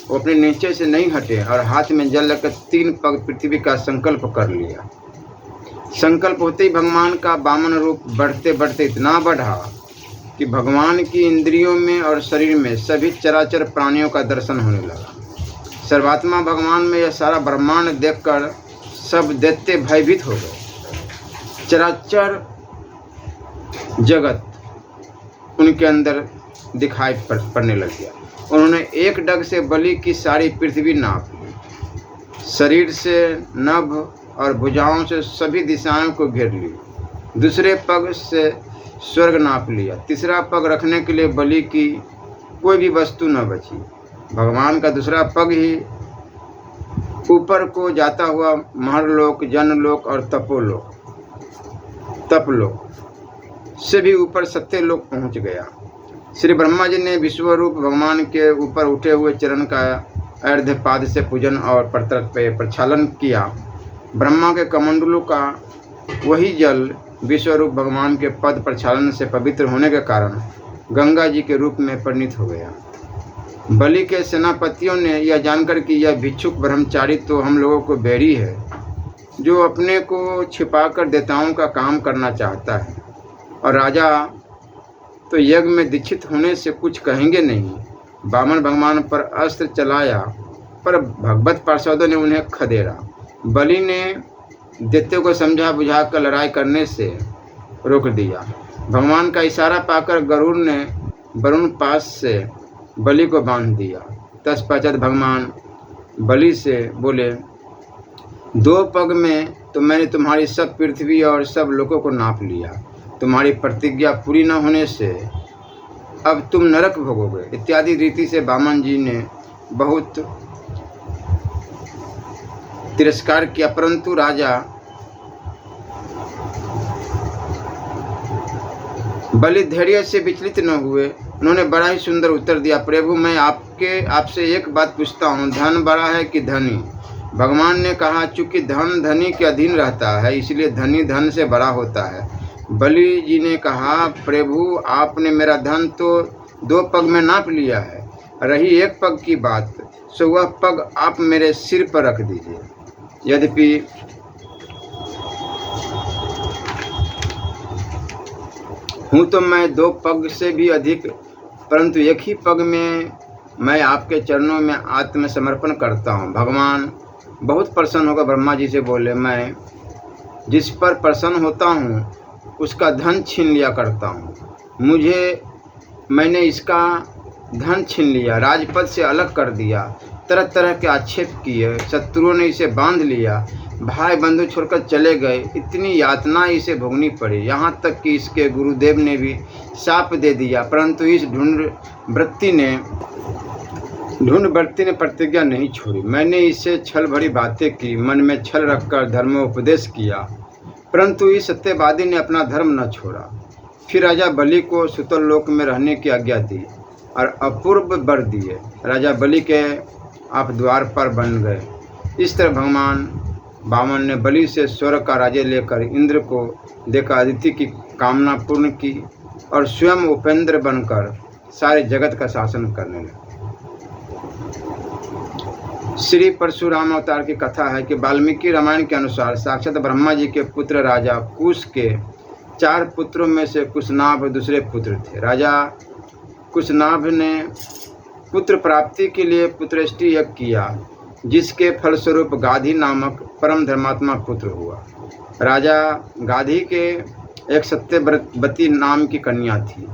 वो अपने निश्चय से नहीं हटे और हाथ में जल लेकर 3 पग पृथ्वी का संकल्प कर लिया। संकल्प होते ही भगवान का वामन रूप बढ़ते बढ़ते इतना बढ़ा कि भगवान की इंद्रियों में और शरीर में सभी चराचर प्राणियों का दर्शन होने लगा। सर्वात्मा भगवान में यह सारा ब्रह्मांड देखकर सब दैत्य भयभीत हो गए। चराचर जगत उनके अंदर दिखाई पड़ने लग गया। उन्होंने एक डग से बलि की सारी पृथ्वी नाप ली। शरीर से नभ और भुजाओं से सभी दिशाओं को घेर ली। दूसरे पग से स्वर्ग नाप लिया। तीसरा पग रखने के लिए बलि की कोई भी वस्तु न बची। भगवान का दूसरा पग ही ऊपर को जाता हुआ महरलोक, जनलोक और तपलोक से भी ऊपर सत्यलोक पहुंच गया। श्री ब्रह्मा जी ने विश्वरूप भगवान के ऊपर उठे हुए चरण का अर्धपाद से पूजन और प्रक्षालन किया। ब्रह्मा के कमंडलों का वही जल विश्वरूप भगवान के पद प्रक्षालन से पवित्र होने के कारण गंगा जी के रूप में परिणित हो गया। बलि के सेनापतियों ने यह जानकर कि यह भिक्षुक ब्रह्मचारी तो हम लोगों को बैरी है, जो अपने को छिपाकर देवताओं का काम करना चाहता है, और राजा तो यज्ञ में दीक्षित होने से कुछ कहेंगे नहीं, वामन भगवान पर अस्त्र चलाया, पर भगवत पार्षदों ने उन्हें खदेड़ा। बलि ने दैत्यों को समझा बुझा कर लड़ाई करने से रोक दिया। भगवान का इशारा पाकर गरुड़ ने वरुण पास से बलि को बांध दिया। तत्पश्चात भगवान बलि से बोले, 2 पग में तो मैंने तुम्हारी सब पृथ्वी और सब लोगों को नाप लिया। तुम्हारी प्रतिज्ञा पूरी न होने से अब तुम नरक भोगोगे। इत्यादि रीति से वामन जी ने बहुत तिरस्कार किया, परंतु राजा बलि धैर्य से विचलित न हुए। उन्होंने बड़ा ही सुंदर उत्तर दिया, प्रभु मैं आपसे एक बात पूछता हूँ, धन बड़ा है कि धनी? भगवान ने कहा, चूंकि धन धनी के अधीन रहता है इसलिए धनी धन से बड़ा होता है। बलि जी ने कहा, प्रभु आपने मेरा धन तो 2 पग में नाप लिया है, रही 1 पग की बात, सो वह पग आप मेरे सिर पर रख दीजिए। यद्यपि हूँ तो मैं 2 पग से भी अधिक, परंतु 1 ही पग में मैं आपके चरणों में आत्मसमर्पण करता हूँ। भगवान बहुत प्रसन्न होकर ब्रह्मा जी से बोले, मैं जिस पर प्रसन्न होता हूँ उसका धन छीन लिया करता हूँ। मैंने इसका धन छीन लिया, राजपद से अलग कर दिया, तरह तरह के आक्षेप किए, शत्रुओं ने इसे बांध लिया, भाई बंधु छोड़कर चले गए, इतनी यातना इसे भोगनी पड़ी, यहाँ तक कि इसके गुरुदेव ने भी शाप दे दिया, परंतु इस ढूंढवृत्ति ने प्रतिज्ञा नहीं छोड़ी। मैंने इससे छल भरी बातें की, मन में छल रखकर धर्मोपदेश किया, परंतु इस सत्यवादी ने अपना धर्म न छोड़ा। फिर राजा बलि को सुतल लोक में रहने की आज्ञा दी और अपूर्व वर दिए। राजा बलि के आप द्वार पर बन गए। इस तरह भगवान वामन ने बलि से स्वर्ग का राज्य लेकर इंद्र को देकर अदिति की कामना पूर्ण की और स्वयं उपेंद्र बनकर सारे जगत का शासन करने लगे। श्री परशुराम अवतार की कथा है कि वाल्मीकि रामायण के अनुसार साक्षात ब्रह्मा जी के पुत्र राजा कुश के 4 पुत्रों में से कुशनाभ दूसरे पुत्र थे। राजा कुशनाभ ने पुत्र प्राप्ति के लिए पुत्रेष्टि यज्ञ किया, जिसके फलस्वरूप गाधी नामक परम धर्मात्मा पुत्र हुआ। राजा गाधी के एक सत्यवती नाम की कन्या थी,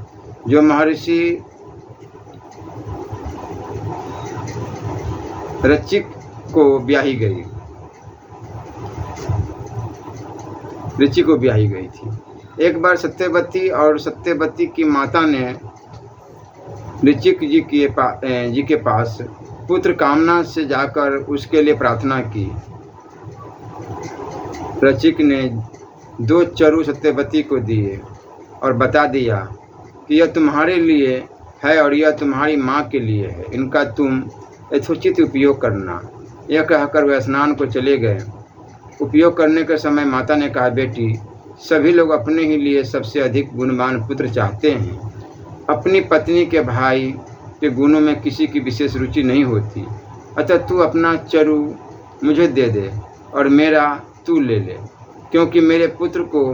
जो महर्षि ऋचिक को ब्याही गई थी। एक बार सत्यवती और सत्यवती की माता ने ऋचिक जी के पास पुत्र कामना से जाकर उसके लिए प्रार्थना की। ऋचिक ने 2 चरु सत्यवती को दिए और बता दिया कि यह तुम्हारे लिए है और यह तुम्हारी माँ के लिए है, इनका तुम यथोचित उपयोग करना। यह कहकर वे स्नान को चले गए। उपयोग करने के समय माता ने कहा, बेटी, सभी लोग अपने ही लिए सबसे अधिक गुणवान पुत्र चाहते हैं। अपनी पत्नी के भाई के गुणों में किसी की विशेष रुचि नहीं होती, अतः तू अपना चरु मुझे दे दे और मेरा तू ले ले, क्योंकि मेरे पुत्र को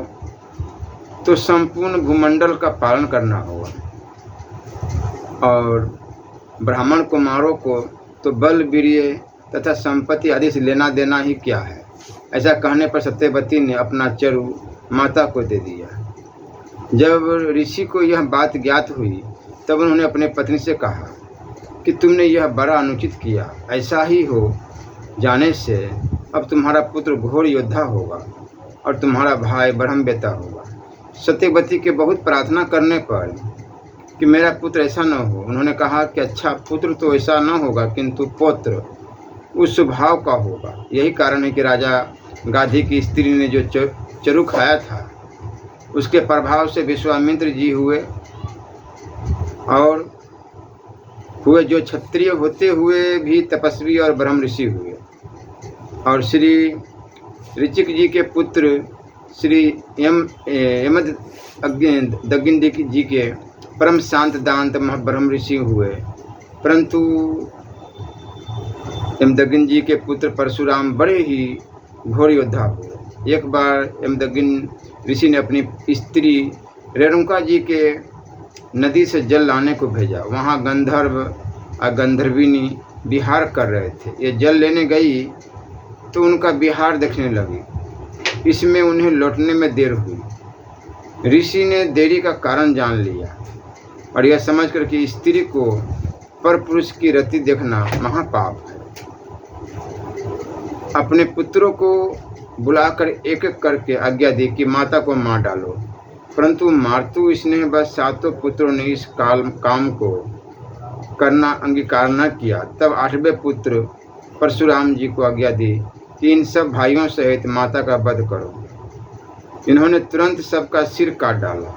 तो संपूर्ण भूमंडल का पालन करना होगा और ब्राह्मण कुमारों को तो बल वीर्य तथा संपत्ति आदि से लेना देना ही क्या है। ऐसा कहने पर सत्यवती ने अपना चरु माता को दे दिया। जब ऋषि को यह बात ज्ञात हुई तब उन्होंने अपने पत्नी से कहा कि तुमने यह बड़ा अनुचित किया। ऐसा ही हो जाने से अब तुम्हारा पुत्र घोर योद्धा होगा और तुम्हारा भाई ब्रह्मवेत्ता होगा। सत्यवती के बहुत प्रार्थना करने पर कि मेरा पुत्र ऐसा न हो, उन्होंने कहा कि अच्छा, पुत्र तो ऐसा न होगा, किंतु पौत्र उस स्वभाव का होगा। यही कारण है कि राजा गाधी की स्त्री ने जो चरु खाया था उसके प्रभाव से विश्वामित्र जी हुए जो क्षत्रिय होते हुए भी तपस्वी और ब्रह्म ऋषि हुए। और श्री ऋचिक जी के पुत्र श्री यमदग्नि जी के परम शांत दांत ब्रह्म ऋषि हुए, परंतु यमदग्नि जी के पुत्र परशुराम बड़े ही घोर योद्धा हुए। एक बार यमदग्नि ऋषि ने अपनी स्त्री रेणुका जी के नदी से जल लाने को भेजा। वहाँ गंधर्व और गंधर्विनी विहार कर रहे थे। ये जल लेने गई तो उनका विहार देखने लगी। इसमें उन्हें लौटने में देर हुई। ऋषि ने देरी का कारण जान लिया और यह समझकर कि स्त्री को परपुरुष की रति देखना महापाप है, अपने पुत्रों को बुलाकर एक एक करके आज्ञा दी कि माता को मार डालो। परंतु मारतु इसने बस सातों पुत्रों ने इस काम को करना अंगीकार न किया। तब आठवें पुत्र परशुराम जी को आज्ञा दी कि इन सब भाइयों सहित माता का वध करो। इन्होंने तुरंत सबका सिर काट डाला।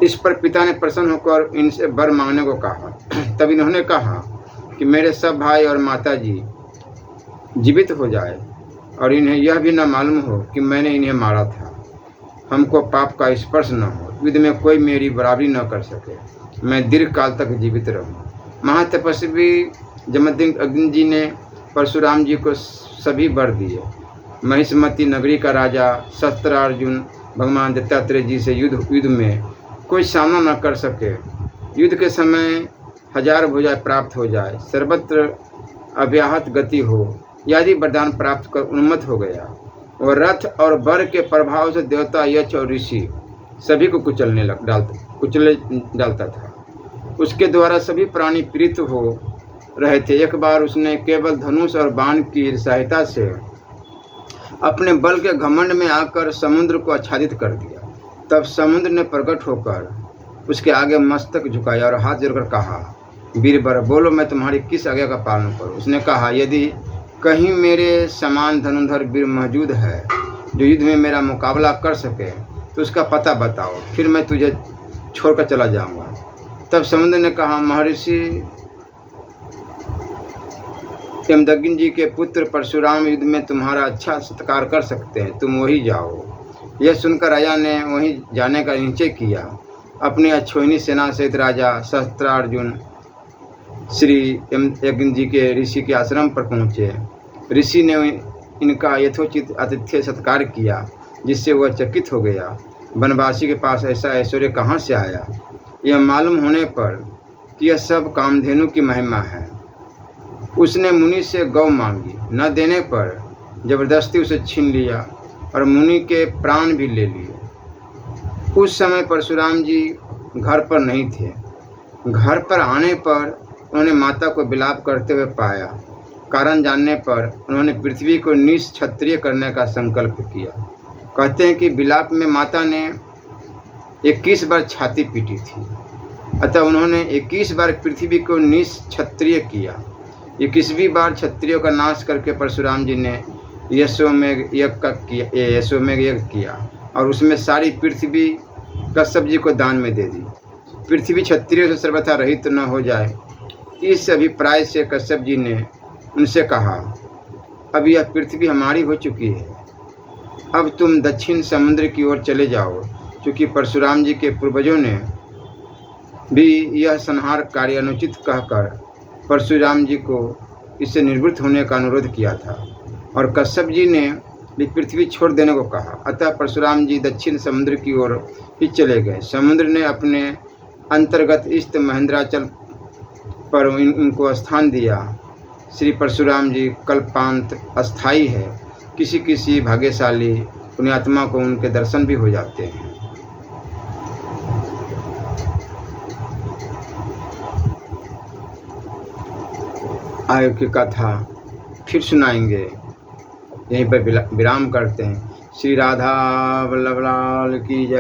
इस पर पिता ने प्रसन्न होकर इनसे वर मांगने को कहा। तब इन्होंने कहा कि मेरे सब भाई और माता जी जीवित हो जाए और इन्हें यह भी न मालूम हो कि मैंने इन्हें मारा था। हमको पाप का स्पर्श न हो, युद्ध में कोई मेरी बराबरी न कर सके, मैं दीर्घ काल तक जीवित रहूं। महातपस्वी यमदग्नि जी ने परशुराम जी को सभी वर दिए। महिष्मती नगरी का राजा शस्त्रार्जुन भगवान दत्तात्रेय जी से युद्ध में कोई सामना न कर सके, युद्ध के समय 1000 भुजा प्राप्त हो जाए, सर्वत्र अव्याहत गति हो, यदि वरदान प्राप्त कर उन्मत्त हो गया और रथ और वर के प्रभाव से देवता यक्ष और ऋषि सभी को कुचले डालता था। उसके द्वारा सभी प्राणी पीड़ित हो रहे थे। एक बार उसने केवल धनुष और बाण की सहायता से अपने बल के घमंड में आकर समुद्र को आच्छादित कर दिया। तब समुद्र ने प्रकट होकर उसके आगे मस्तक झुकाया और हाथ जोड़कर कहा, वीरवर बोलो, मैं तुम्हारी किस आज्ञा का पालन करूं। उसने कहा, यदि कहीं मेरे समान धनुर्धर वीर मौजूद है जो युद्ध में मेरा मुकाबला कर सके तो उसका पता बताओ, फिर मैं तुझे छोड़कर चला जाऊंगा। तब समुद्र ने कहा, महर्षि यमदग्नि जी के पुत्र परशुराम युद्ध में तुम्हारा अच्छा सत्कार कर सकते हैं, तुम वही जाओ। यह सुनकर राजा ने वहीं जाने का निश्चय किया। अपनी अक्षोहिणी सेना सहित राजा शस्त्रार्जुन श्री यमदग्नि जी के ऋषि के आश्रम पर पहुँचे। ऋषि ने इनका यथोचित आतिथ्य सत्कार किया, जिससे वह चकित हो गया। वनवासी के पास ऐसा ऐश्वर्य कहाँ से आया? यह मालूम होने पर कि यह सब कामधेनु की महिमा है, उसने मुनि से गौ मांगी। न देने पर जबरदस्ती उसे छीन लिया और मुनि के प्राण भी ले लिए। उस समय परशुराम जी घर पर नहीं थे। घर पर आने पर उन्होंने माता को विलाप करते हुए पाया। कारण जानने पर उन्होंने पृथ्वी को निष्क्षत्रिय करने का संकल्प किया। कहते हैं कि विलाप में माता ने 21 बार छाती पीटी थी, अतः उन्होंने 21 बार पृथ्वी को निष्क्षत्रिय किया। 21वीं बार क्षत्रियों का नाश करके परशुराम जी ने यशोमेघ यज्ञ किया और उसमें सारी पृथ्वी कश्यप जी को दान में दे दी। पृथ्वी क्षत्रियों से सर्वथा रहित न हो जाए, इस अभिप्राय से कश्यप जी ने उनसे कहा, अब यह पृथ्वी हमारी हो चुकी है, अब तुम दक्षिण समुद्र की ओर चले जाओ। क्योंकि परशुराम जी के पूर्वजों ने भी यह संहार कार्य अनुचित कहकर परशुराम जी को इससे निवृत्त होने का अनुरोध किया था और कश्यप जी ने भी पृथ्वी छोड़ देने को कहा। अतः परशुराम जी दक्षिण समुद्र की ओर ही चले गए। समुद्र ने अपने अंतर्गत स्थित महेंद्राचल पर इनको स्थान दिया। श्री परशुराम जी कल्पांत अस्थाई है। किसी किसी भाग्यशाली पुण्यात्मा को उनके दर्शन भी हो जाते हैं। आगे की कथा फिर सुनाएंगे। यहीं पर विराम करते हैं। श्री राधा वल्लभ लाल की जय।